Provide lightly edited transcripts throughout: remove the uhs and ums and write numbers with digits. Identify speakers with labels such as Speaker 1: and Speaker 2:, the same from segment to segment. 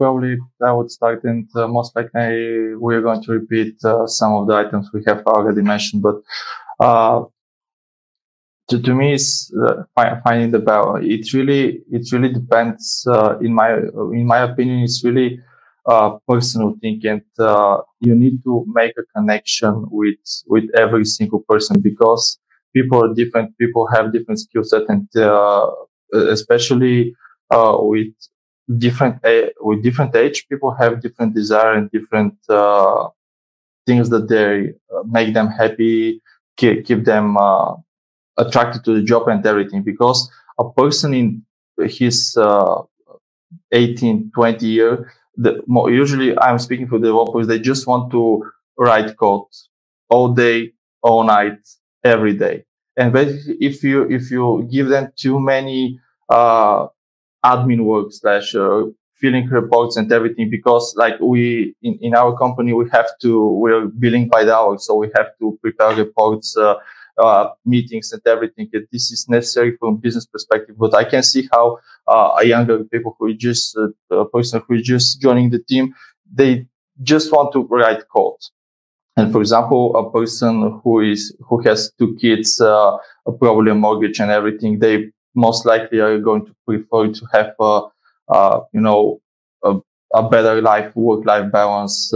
Speaker 1: probably I would start, and most likely we're going to repeat some of the items we have already mentioned. But to me, it's finding the balance. It really depends. In my opinion, it's really personal thing, and you need to make a connection with every single person, because people are different. People have different skill set, and especially with different age, people have different desire and different things that they make them happy, keep them attracted to the job and everything. Because a person in his 18, 20 year, usually I'm speaking for developers, they just want to write code all day, all night, every day. And basically, if you give them too many admin work slash filling reports and everything, because like we in our company we're billing by the hour, so we have to prepare reports, meetings and everything. This is necessary from a business perspective, but I can see how a younger people who just a person who is just joining the team, they just want to write code. And for example, a person who has two kids, probably a mortgage and everything, they most likely are going to prefer to have a, a better work-life balance,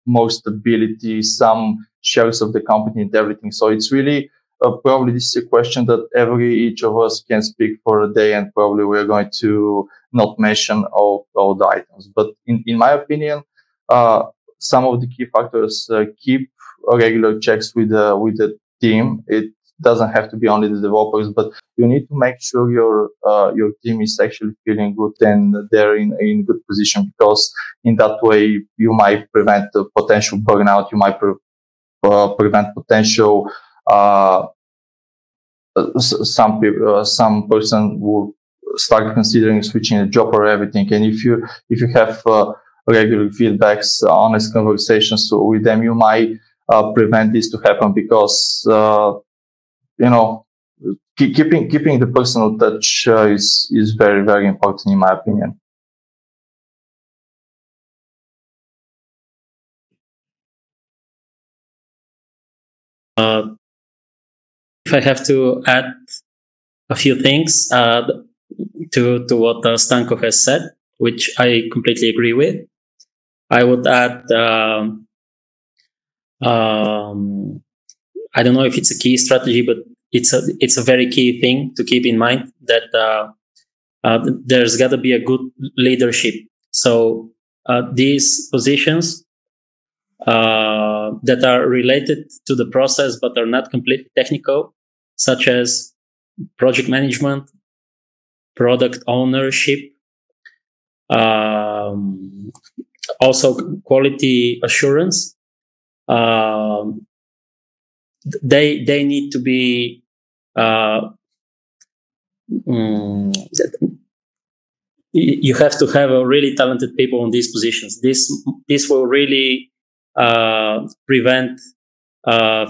Speaker 1: more stability, some shares of the company and everything. So it's really probably this is a question that each of us can speak for a day, and probably we're going to not mention all the items. But in my opinion, some of the key factors: keep regular checks with the team. It doesn't have to be only the developers, but you need to make sure your team is actually feeling good and they're in good position, because in that way you might prevent the potential burnout. You might prevent potential some people, some person will start considering switching a job or everything. And if you have regular feedbacks, honest conversations with them, you might prevent this to happen, because keeping the personal touch is very, very important, in my opinion.
Speaker 2: If I have to add a few things to what Stanko has said, which I completely agree with, I would add. I don't know if it's a key strategy, but it's a very key thing to keep in mind, that there's got to be a good leadership. So these positions that are related to the process but are not completely technical, such as project management, product ownership, also quality assurance. They need to be you have to have a really talented people on these positions. This will really prevent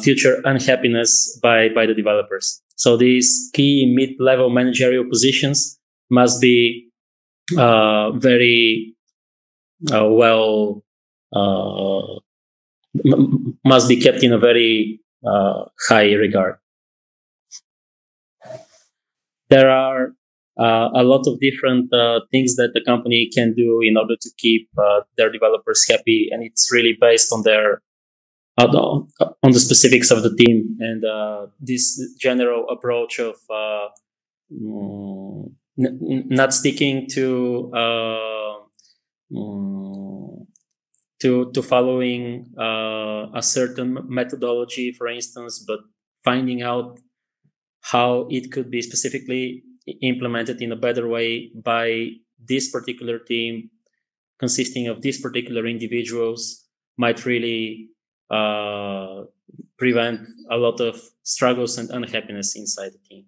Speaker 2: future unhappiness by the developers. So these key mid-level managerial positions must be very well must be kept in a very high regard. There are a lot of different things that the company can do in order to keep their developers happy, and it's really based on their on the specifics of the team. And this general approach of not sticking to following a certain methodology, for instance, but finding out how it could be specifically implemented in a better way by this particular team, consisting of these particular individuals, might really prevent a lot of struggles and unhappiness inside the team.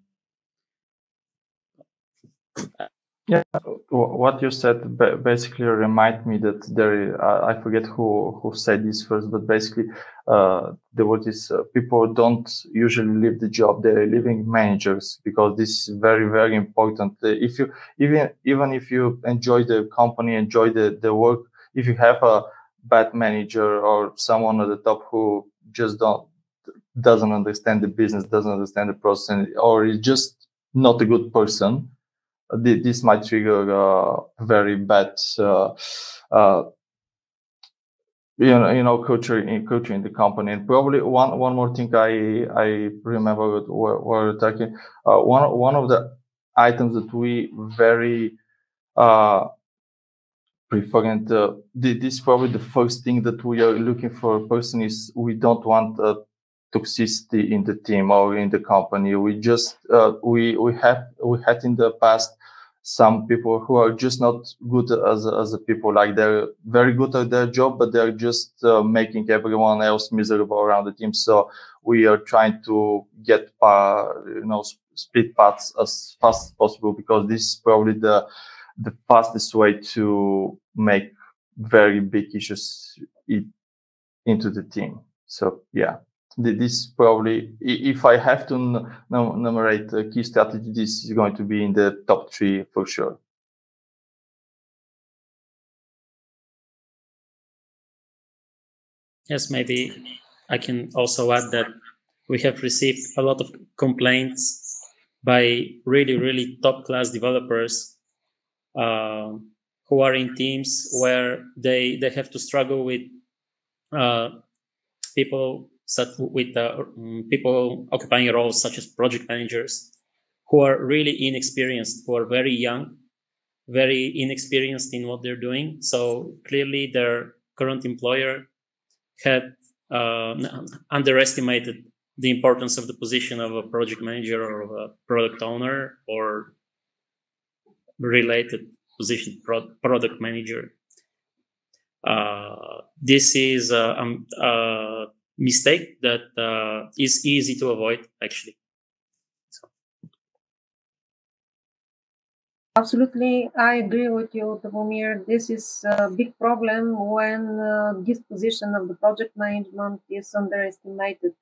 Speaker 1: Yeah, what you said basically remind me that I forget who said this first, but basically the word is people don't usually leave the job; they're leaving managers, because this is very very important. If you even if you enjoy the company, enjoy the work, if you have a bad manager or someone at the top who just doesn't understand the business, doesn't understand the process, or is just not a good person, this might trigger very bad, uh, culture in the company. And probably one more thing I remember while we're talking, one of the items that we very prefer, and this is probably the first thing that we are looking for a person, is we don't want toxicity in the team or in the company. We just we had in the past some people who are just not good as a people. Like, they're very good at their job, but they're just making everyone else miserable around the team. So we are trying to get split paths as fast as possible, because this is probably the fastest way to make very big issues into the team. So yeah, this probably, if I have to enumerate a key strategy, this is going to be in the top 3 for sure.
Speaker 2: Yes, maybe I can also add that we have received a lot of complaints by really, really top class developers who are in teams where they have to struggle with people people occupying roles such as project managers, who are really inexperienced, who are very young, very inexperienced in what they're doing. So clearly their current employer had underestimated the importance of the position of a project manager or of a product owner or related position, product manager. This is a mistake that is easy to avoid, actually.
Speaker 3: Absolutely, I agree with you, Tobomir. This is a big problem when this position of the project management is underestimated,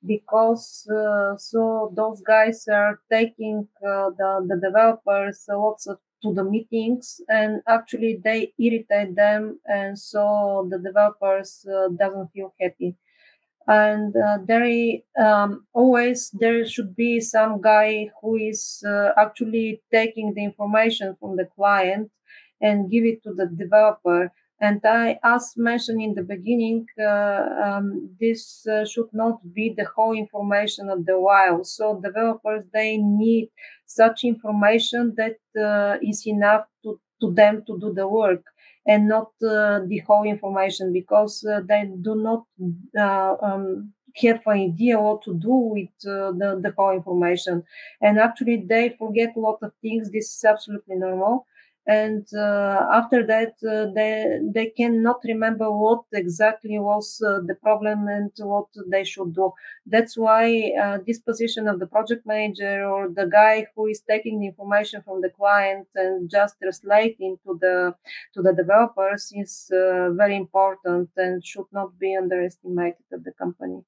Speaker 3: because so those guys are taking the developers lots of to the meetings, and actually they irritate them, and so the developers doesn't feel happy. And always there should be some guy who is actually taking the information from the client and give it to the developer. And as mentioned in the beginning, this should not be the whole information of the while. So developers, they need such information that is enough to them to do the work, and not the whole information, because they do not have an idea what to do with the whole information. And actually, they forget a lot of things. This is absolutely normal. And after that, they cannot remember what exactly was the problem and what they should do. That's why this position of the project manager, or the guy who is taking the information from the client and just translating to the developers, is very important and should not be underestimated at the company.